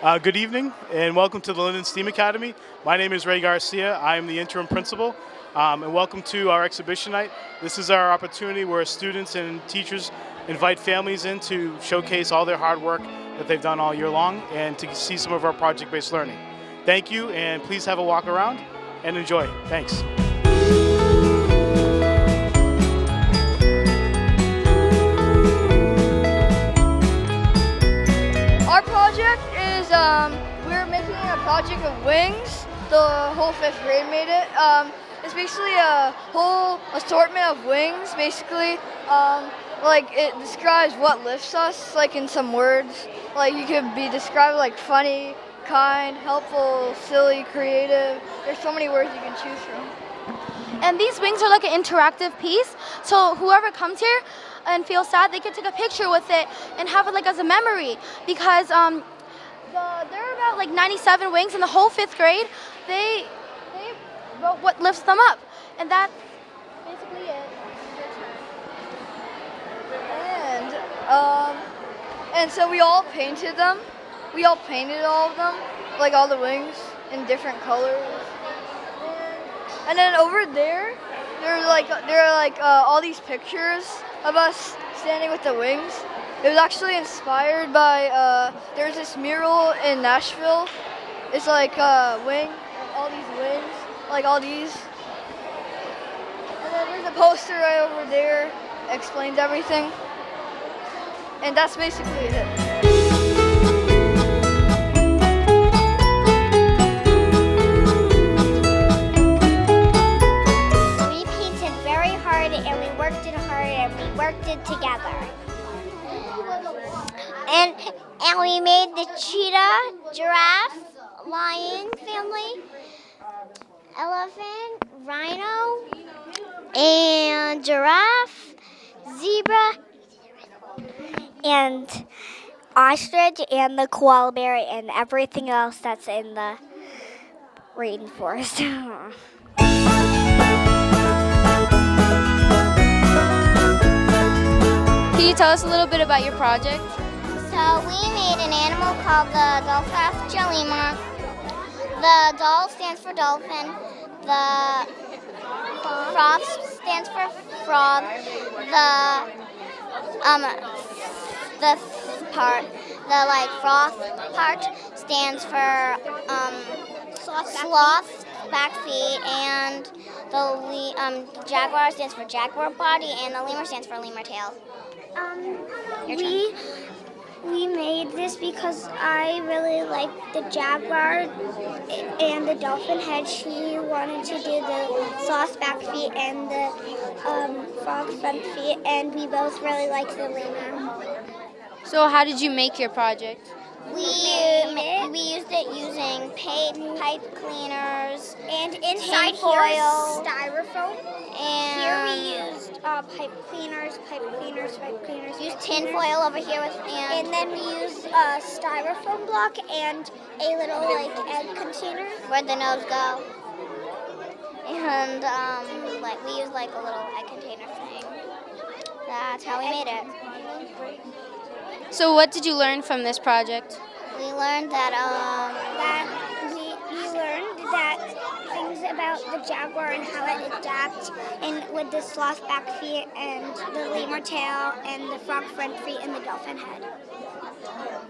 Good evening and welcome to the Linden STEAM Academy. My name is Ray Garcia. I am the interim principal and welcome to our exhibition night. This is our opportunity where students and teachers invite families in to showcase all their hard work that they've done all year long and to see some of our project-based learning. Thank you, and please have a walk around and enjoy. Thanks. Our project is we're making a project of wings. The whole fifth grade made it. It's basically a whole assortment of wings. Basically, like it describes what lifts us, like in some words. Like you could be described like funny, kind, helpful, silly, creative. There's so many words you can choose from. And these wings are like an interactive piece, so whoever comes here and feels sad, they can take a picture with it and have it like as a memory. Because there are about like 97 wings in the whole fifth grade. They wrote what lifts them up, and that's basically it. And so we all painted them. We all painted all of them, like all the wings in different colors. And then over there are like all these pictures of us standing with the wings. It was actually inspired by there's this mural in Nashville. It's like a wing, all these wings, like all these. And then there's a poster right over there, explains everything. And that's basically it. And we worked it hard and we worked it together. And we made the cheetah, giraffe, lion family, elephant, rhino, and giraffe, zebra, and ostrich, and the koala bear, and everything else that's in the rainforest. Can you tell us a little bit about your project? So we made an animal called the Dolphin Lemur. The doll stands for dolphin. The froth stands for frog. The froth part stands for sloth back feet, and the jaguar stands for jaguar body, and the lemur stands for lemur tail. We made this because I really liked the jaguar and the dolphin head. She wanted to do the sloth back feet and the frog front feet, and we both really liked the lemur. So how did you make your project? We used it using pipe cleaners and inside foil, styrofoam. And here we used pipe cleaners. Used tin foil over here and then we used a styrofoam block and a little egg container. Where'd the nose go? And we used a little egg container thing. That's how we made it. So what did you learn from this project? We learned that things about the jaguar and how it adapts, and with the sloth back feet and the lemur tail and the frog front feet and the dolphin head.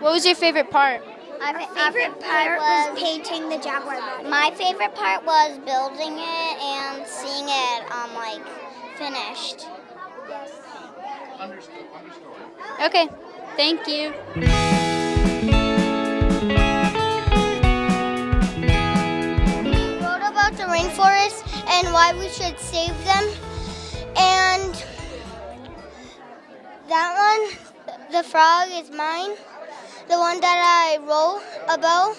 What was your favorite part? My favorite part was painting the jaguar body. My favorite part was building it and seeing it finished. Yes. Understood. Okay, thank you. About the rainforest and why we should save them, and that one, the frog, is mine. The one that I wrote about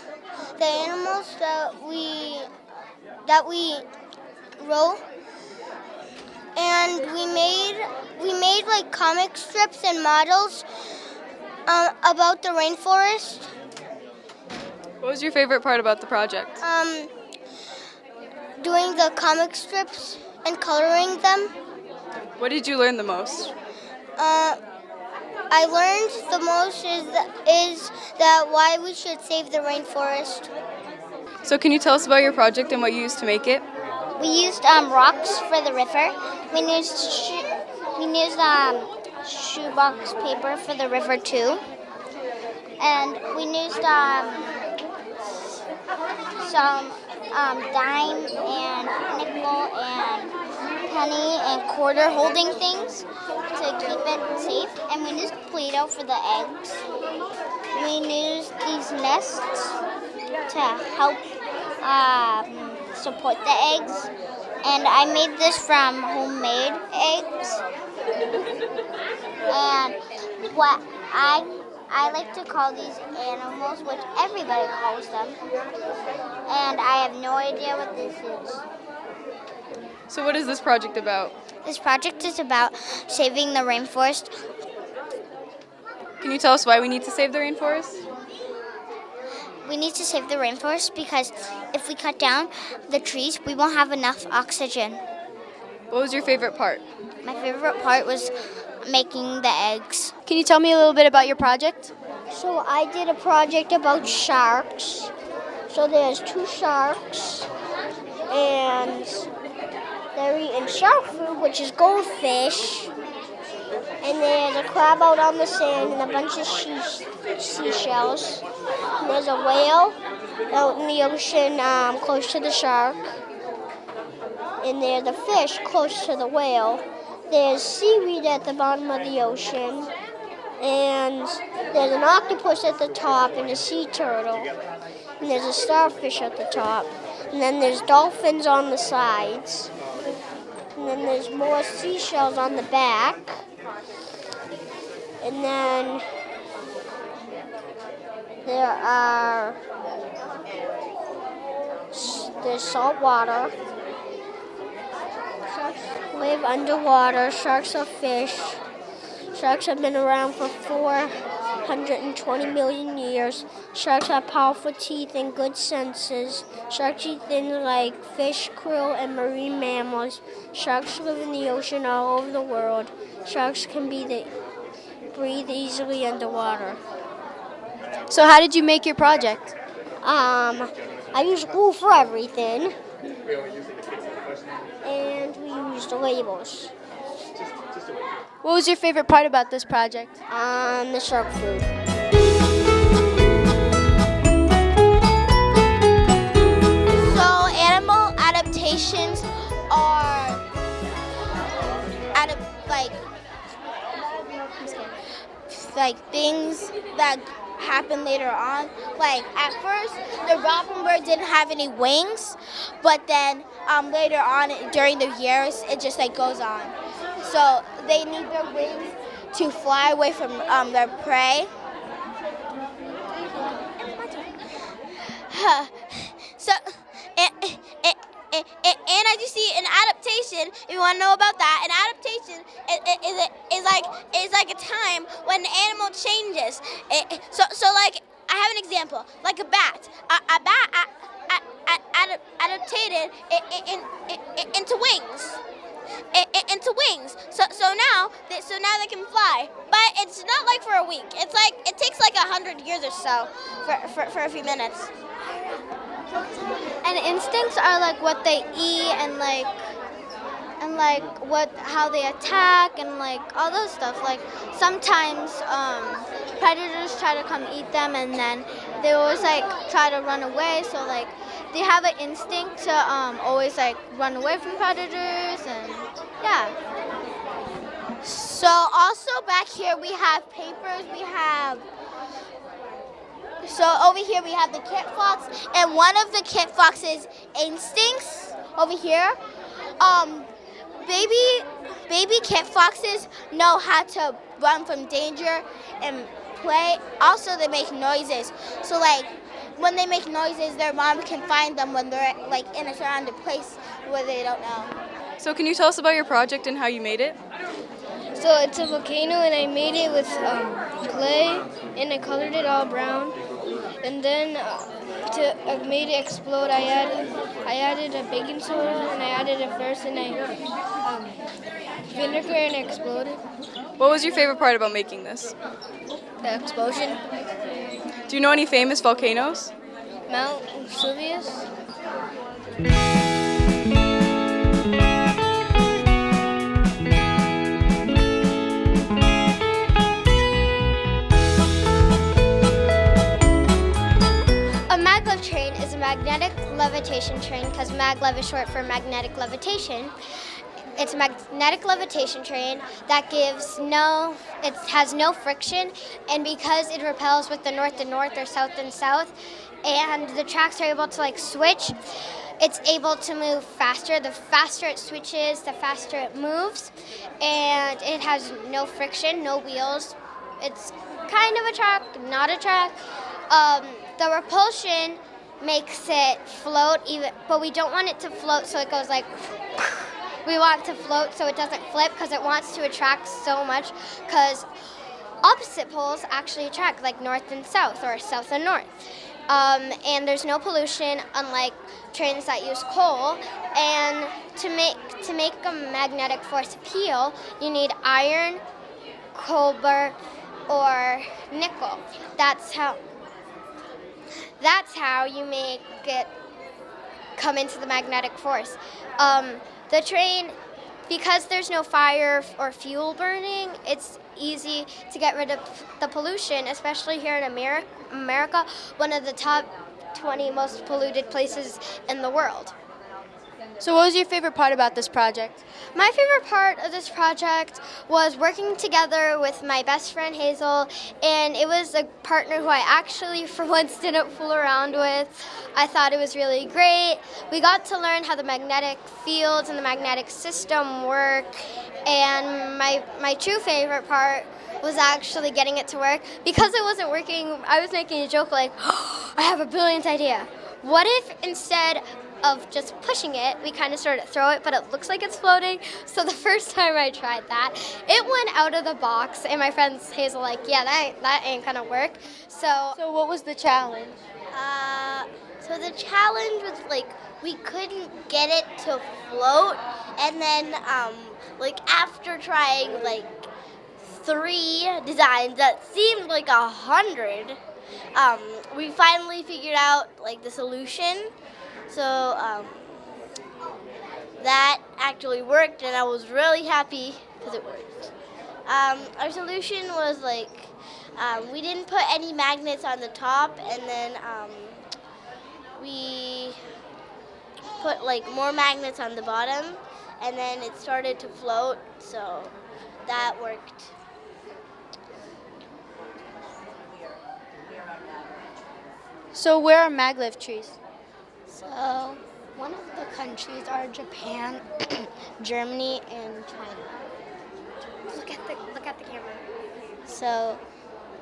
the animals that we wrote, and we made like comic strips and models about the rainforest. What was your favorite part about the project? Doing the comic strips and coloring them. What did you learn the most? I I learned the most is that why we should save the rainforest. So can you tell us about your project and what you used to make it? We used rocks for the river. We used shoebox paper for the river too, and we used some dime and nickel and penny and quarter holding things to keep it safe. And we used Play-Doh for the eggs. We used these nests to help support the eggs. And I made this from homemade eggs. And what I like to call these animals, which everybody calls them. And I have no idea what this is. So what is this project about? This project is about saving the rainforest. Can you tell us why we need to save the rainforest? We need to save the rainforest because if we cut down the trees, we won't have enough oxygen. What was your favorite part? My favorite part was making the eggs. Can you tell me a little bit about your project? So I did a project about sharks. So there's 2 sharks, and they're eating shark food, which is goldfish. And there's a crab out on the sand and a bunch of seashells. And there's a whale out in the ocean close to the shark. And there's a fish close to the whale. There's seaweed at the bottom of the ocean. And there's an octopus at the top and a sea turtle. And there's a starfish at the top. And then there's dolphins on the sides. And then there's more seashells on the back. And then there's salt water. Sharks live underwater. Sharks are fish. Sharks have been around for 420 million years. Sharks have powerful teeth and good senses. Sharks eat things like fish, krill, and marine mammals. Sharks live in the ocean all over the world. Sharks can breathe easily underwater. So how did you make your project? I used glue for everything. And we used labels. What was your favorite part about this project? The shark food. So animal adaptations are like things that happen later on. Like at first, the robin bird didn't have any wings, but then later on during the years, it just goes on. So they need their wings to fly away from their prey. So, and as you see, an adaptation, if you want to know about that, an adaptation is like a time when an animal changes. So like, I have an example, like a bat. A bat adapted into wings. Into wings. So now they can fly. But it's not like for a week. It's like it takes like 100 years or so for a few minutes. And instincts are like what they eat and how they attack and like all those stuff. Like sometimes predators try to come eat them and then they always try to run away. So like they have an instinct to always run away from predators and yeah. So also back here we have papers. So over here we have the kit fox, and one of the kit fox's instincts over here, baby kit foxes know how to run from danger and play. Also, they make noises. So like when they make noises, their mom can find them when they're in a surrounded place where they don't know. So can you tell us about your project and how you made it? So it's a volcano, and I made it with clay, and I colored it all brown. And then to made it explode, I added a baking soda, and I added it first, and I Vinegar and it exploded. What was your favorite part about making this? The explosion. Do you know any famous volcanoes? Mount Vesuvius. A maglev train is a magnetic levitation train because maglev is short for magnetic levitation. It's a magnetic levitation train that has no friction, and because it repels with the north and north or south and south, and the tracks are able to switch, it's able to move faster. The faster it switches, the faster it moves, and it has no friction, no wheels. It's kind of a track, not a track. The repulsion makes it float, but we don't want it to float so it goes like. We want it to float so it doesn't flip because it wants to attract so much, because opposite poles actually attract, like north and south or south and north. And there's no pollution, unlike trains that use coal. And to make a magnetic force appeal, you need iron, copper, or nickel. That's how you make it come into the magnetic force. The train, because there's no fire or fuel burning, it's easy to get rid of the pollution, especially here in America, one of the top 20 most polluted places in the world. So what was your favorite part about this project? My favorite part of this project was working together with my best friend Hazel, and it was a partner who I actually for once didn't fool around with. I thought it was really great. We got to learn how the magnetic fields and the magnetic system work, and my true favorite part was actually getting it to work. Because it wasn't working, I was making a joke like, oh, I have a brilliant idea. What if instead of just pushing it, we kind of sort of throw it, but it looks like it's floating? So the first time I tried that, it went out of the box, and my friends Hazel yeah, that ain't gonna work. So what was the challenge? So the challenge was we couldn't get it to float, and then after trying 3 designs that seemed like 100, we finally figured out the solution. So that actually worked, and I was really happy because it worked. Our solution was we didn't put any magnets on the top, and then we put more magnets on the bottom, and then it started to float, so that worked. So where are maglev trees? So one of the countries are Japan, Germany, and China. Look at the camera. So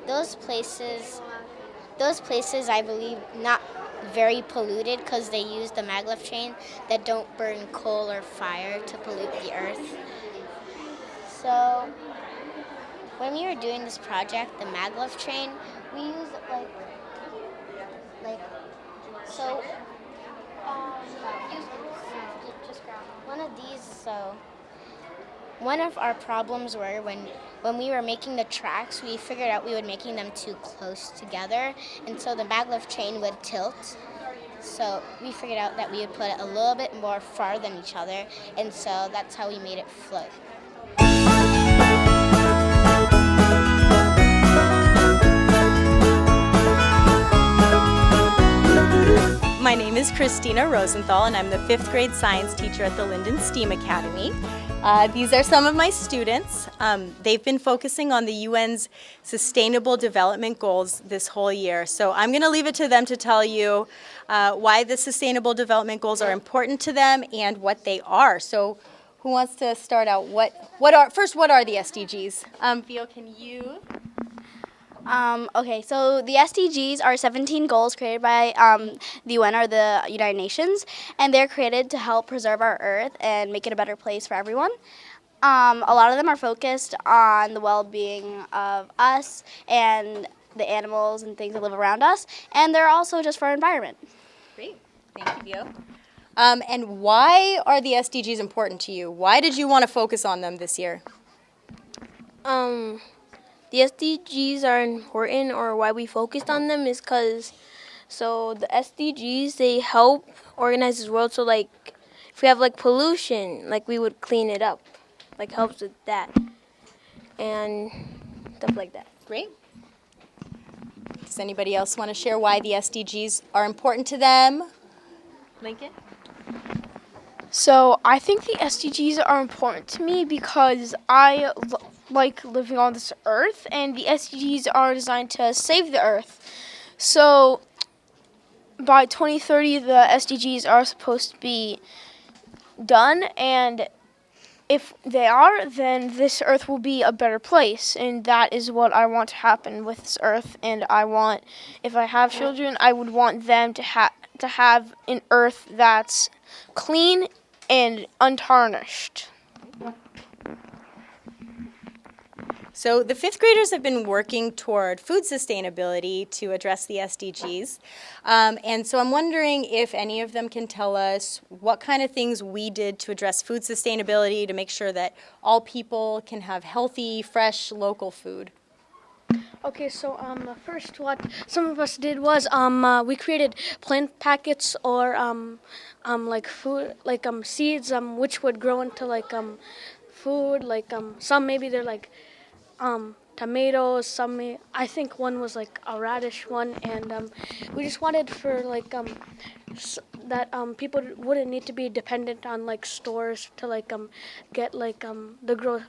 those places I believe not very polluted because they use the maglev train that don't burn coal or fire to pollute the earth. So when we were doing this project, the maglev train, we used one of these. So one of our problems were when we were making the tracks, we figured out we were making them too close together, and so the maglev train would tilt. So we figured out that we would put it a little bit more far than each other, and so that's how we made it float. My name is Christina Rosenthal, and I'm the 5th grade science teacher at the Linden STEAM Academy. These are some of my students. They've been focusing on the UN's Sustainable Development Goals this whole year. So I'm going to leave it to them to tell you why the Sustainable Development Goals are important to them and what they are. So who wants to start out? What are the SDGs? Theo, can you? Okay, so the SDGs are 17 goals created by the UN, or the United Nations, and they're created to help preserve our Earth and make it a better place for everyone. A lot of them are focused on the well-being of us and the animals and things that live around us, and they're also just for our environment. Great, thank you, Theo. And why are the SDGs important to you? Why did you want to focus on them this year? The SDGs are important, or why we focused on them is because the SDGs, they help organize this world. So like if we have like pollution, like we would clean it up, like helps with that and stuff like that. Great. Does anybody else want to share why the SDGs are important to them? Lincoln? So I think the SDGs are important to me because I like living on this earth, and the SDGs are designed to save the earth. So by 2030, the SDGs are supposed to be done, and if they are, then this earth will be a better place, and that is what I want to happen with this earth. And if I have children, I would want them to have an earth that's clean and untarnished. So the fifth graders have been working toward food sustainability to address the SDGs. And so I'm wondering if any of them can tell us what kind of things we did to address food sustainability to make sure that all people can have healthy, fresh, local food. Okay, so first what some of us did was we created plant packets or like food, like seeds which would grow into like food, like some maybe they're like tomatoes, I think one was like a radish one, and we just wanted for like that people wouldn't need to be dependent on like stores to like get like the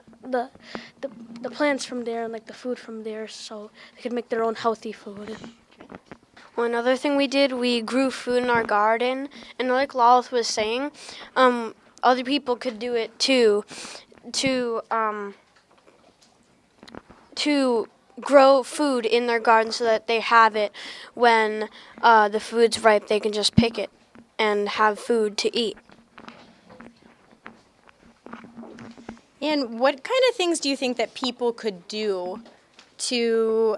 plants from there and like the food from there, so they could make their own healthy food. Well, another thing we did, we grew food in our garden, and like Lilith was saying, other people could do it too, to grow food in their garden so that they have it when the food's ripe. They can just pick it and have food to eat. And what kind of things do you think that people could do to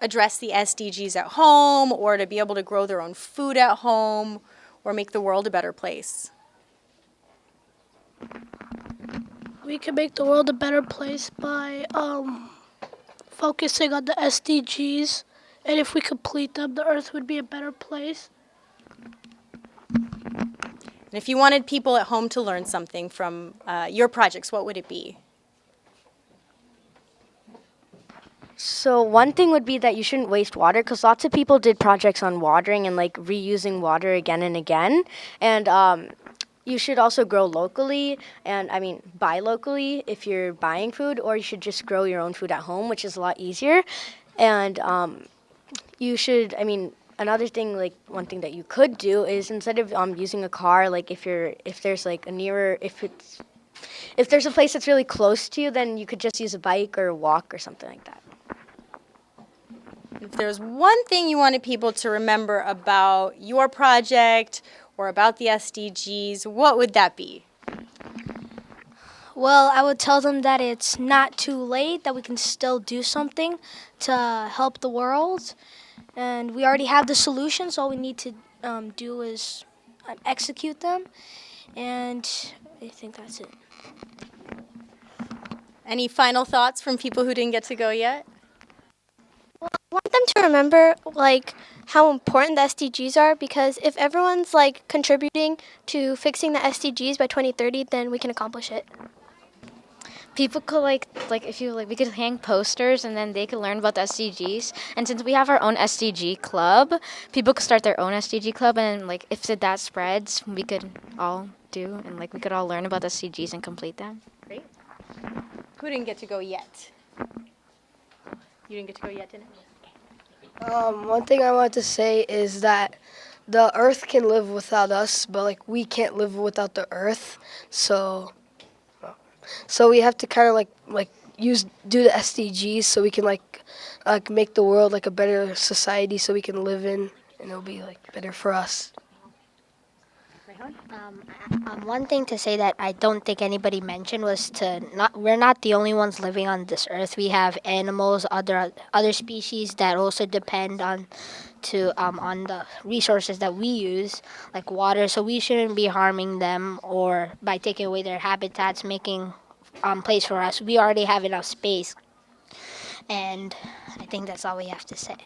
address the SDGs at home, or to be able to grow their own food at home, or make the world a better place? We can make the world a better place by focusing on the SDGs, and if we complete them, the earth would be a better place. And if you wanted people at home to learn something from your projects, what would it be? So one thing would be that you shouldn't waste water, because lots of people did projects on watering and like reusing water again and again. And you should also grow locally, and buy locally if you're buying food, or you should just grow your own food at home, which is a lot easier. And you should, another thing, like one thing that you could do is instead of using a car, like if there's like if there's a place that's really close to you, then you could just use a bike or walk or something like that. If there's one thing you wanted people to remember about your project or about the SDGs, what would that be? Well, I would tell them that it's not too late, that we can still do something to help the world. And we already have the solutions. All we need to do is execute them. And I think that's it. Any final thoughts from people who didn't get to go yet? I want them to remember like how important the SDGs are, because if everyone's like contributing to fixing the SDGs by 2030, then we can accomplish it. People could like if you we could hang posters, and then they could learn about the SDGs. And since we have our own SDG club, people could start their own SDG club, and like if that spreads, we could all do, and like we could all learn about the SDGs and complete them. Great. Who didn't get to go yet? You didn't get to go yet, didn't you? One thing I want to say is that the earth can live without us, but like we can't live without the earth. So we have to kind of do the SDGs so we can like make the world like a better society so we can live in, and it'll be like better for us. One thing to say that I don't think anybody mentioned was we're not the only ones living on this earth. We have animals, other species that also depend on the resources that we use, like water. So we shouldn't be harming them or by taking away their habitats, making place for us. We already have enough space, and I think that's all we have to say.